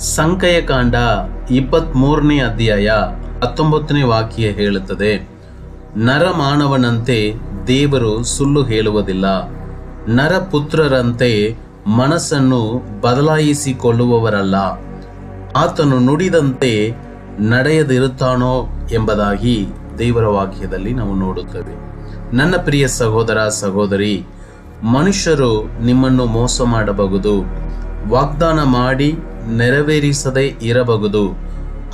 ಸಂಖ್ಯಾಕಾಂಡ 23ನೇ ಅಧ್ಯಾಯ 19ನೇ ವಾಕ್ಯ ಹೇಳುತ್ತದೆ, ನರಮಾನವನಂತೆ ದೇವರು ಸುಳ್ಳು ಹೇಳುವುದಿಲ್ಲ, ನರಪುತ್ರರಂತೆ ಮನಸ್ಸನ್ನು ಬದಲಾಯಿಸಿಕೊಳ್ಳುವವರಲ್ಲ, ಆತನು ನುಡಿದಂತೆ ನಡೆಯದಿರುತ್ತಾನೋ ಎಂಬುದಾಗಿ ದೇವರ ವಾಕ್ಯದಲ್ಲಿ ನಾವು ನೋಡುತ್ತೇವೆ. ನನ್ನ ಪ್ರಿಯ ಸಹೋದರ ಸಹೋದರಿ, ಮನುಷ್ಯರು ನಿಮ್ಮನ್ನು ಮೋಸ ಮಾಡಬಹುದು, ವಾಗ್ದಾನ ಮಾಡಿ ನೆರವೇರಿಸದೇ ಇರಬಹುದು.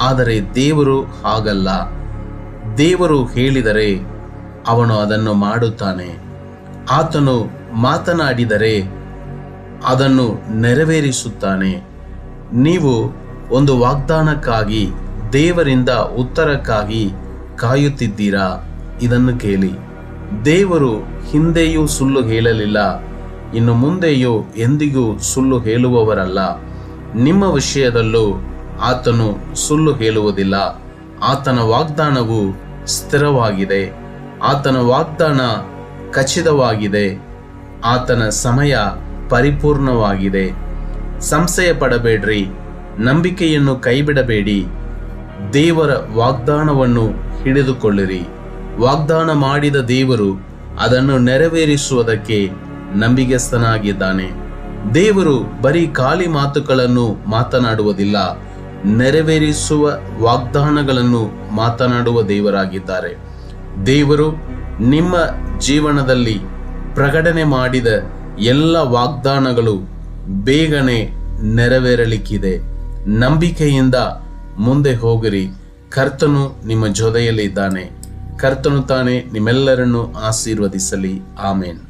ಆದರೆ ದೇವರು ಹಾಗಲ್ಲ. ದೇವರು ಹೇಳಿದರೆ ಅವನು ಅದನ್ನು ಮಾಡುತ್ತಾನೆ. ಆತನು ಮಾತನಾಡಿದರೆ ಅದನ್ನು ನೆರವೇರಿಸುತ್ತಾನೆ. ನೀವು ಒಂದು ವಾಗ್ದಾನಕ್ಕಾಗಿ ದೇವರಿಂದ ಉತ್ತರಕ್ಕಾಗಿ ಕಾಯುತ್ತಿದ್ದೀರಾ? ಇದನ್ನು ಕೇಳಿ. ದೇವರು ಹಿಂದೆಯೂ ಸುಳ್ಳು ಹೇಳಲಿಲ್ಲ, ಇನ್ನು ಮುಂದೆಯೂ ಎಂದಿಗೂ ಸುಳ್ಳು ಹೇಳುವವರಲ್ಲ. ನಿಮ್ಮ ವಿಷಯದಲ್ಲೂ ಆತನು ಸುಳ್ಳು ಹೇಳುವುದಿಲ್ಲ. ಆತನ ವಾಗ್ದಾನವು ಸ್ಥಿರವಾಗಿದೆ, ಆತನ ವಾಗ್ದಾನ ಖಚಿತವಾಗಿದೆ, ಆತನ ಸಮಯ ಪರಿಪೂರ್ಣವಾಗಿದೆ. ಸಂಶಯ ಪಡಬೇಡ್ರಿ, ನಂಬಿಕೆಯನ್ನು ಕೈಬಿಡಬೇಡಿ. ದೇವರ ವಾಗ್ದಾನವನ್ನು ಹಿಡಿದುಕೊಳ್ಳಿರಿ. ವಾಗ್ದಾನ ಮಾಡಿದ ದೇವರು ಅದನ್ನು ನೆರವೇರಿಸುವುದಕ್ಕೆ ನಂಬಿಗಸ್ತನಾಗಿದ್ದಾನೆ. ದೇವರು ಬರೀ ಖಾಲಿ ಮಾತುಗಳನ್ನು ಮಾತನಾಡುವುದಿಲ್ಲ, ನೆರವೇರಿಸುವ ವಾಗ್ದಾನಗಳನ್ನು ಮಾತನಾಡುವ ದೇವರಾಗಿದ್ದಾರೆ. ದೇವರು ನಿಮ್ಮ ಜೀವನದಲ್ಲಿ ಪ್ರಕಟಣೆ ಮಾಡಿದ ಎಲ್ಲ ವಾಗ್ದಾನಗಳು ಬೇಗನೆ ನೆರವೇರಲಿಕ್ಕಿದೆ. ನಂಬಿಕೆಯಿಂದ ಮುಂದೆ ಹೋಗಿರಿ. ಕರ್ತನು ನಿಮ್ಮ ಜೊತೆಯಲ್ಲಿದ್ದಾನೆ. ಕರ್ತನು ತಾನೇ ನಿಮ್ಮೆಲ್ಲರನ್ನು ಆಶೀರ್ವದಿಸಲಿ. ಆಮೇನ್.